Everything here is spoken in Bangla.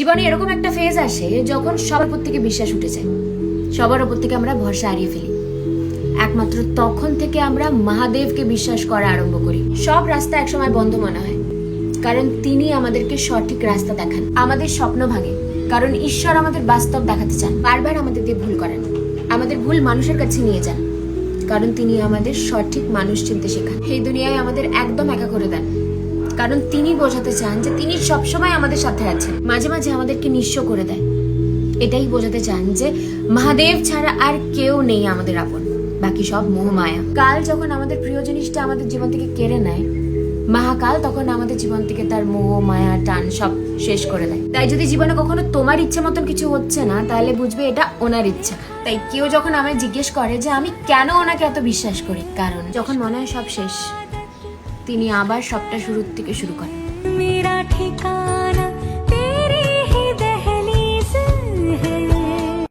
জীবনে এরকম একটা ফেজ আসে যখন সবার উপর থেকে বিশ্বাস উঠে যায়, সবার উপর থেকে আমরা ভরসা হারিয়ে ফেলি। একমাত্র তখন থেকে আমরা মহাদেবকে বিশ্বাস করা আরম্ভ করি। সব রাস্তা একসময় বন্ধ মনে হয়, কারণ তিনি আমাদেরকে সঠিক রাস্তা দেখান। আমাদের স্বপ্ন ভাঙে, কারণ ঈশ্বর আমাদের বাস্তব দেখাতে চান। বারবার আমাদের দিয়ে ভুল করেন, আমাদের ভুল মানুষের কাছে নিয়ে যান, কারণ তিনি আমাদের সঠিক মানুষ চিনতে শেখান। এই দুনিয়ায় আমাদের একদম একা করে দেন, কারণ তিনি বোঝাতে চান যে তিনি সবসময় আমাদের সাথে আছেন। মাঝে মাঝে আমাদেরকে নিঃস্ব করে দেয়, এটাই বোঝাতে চান যে মহাদেব ছাড়া আর কেউ নেই আমাদের আপন, বাকি সব মোহমায়া। কাল যখন আমাদের প্রিয় জিনিসটা আমাদের জীবন থেকে কেড়ে নেয়, মহাকাল তখন আমাদের জীবন থেকে তার মোহ মায়া টান সব শেষ করে দেয়। তাই যদি জীবনে কখনো তোমার ইচ্ছা মতন কিছু হচ্ছে না, তাহলে বুঝবে এটা ওনার ইচ্ছা। তাই কেউ যখন আমায় জিজ্ঞেস করে যে আমি কেন ওনাকে এত বিশ্বাস করি, কারণ যখন মনে হয় সব শেষ, তিনি আবার সবটা শুরুর থেকে শুরু করেন।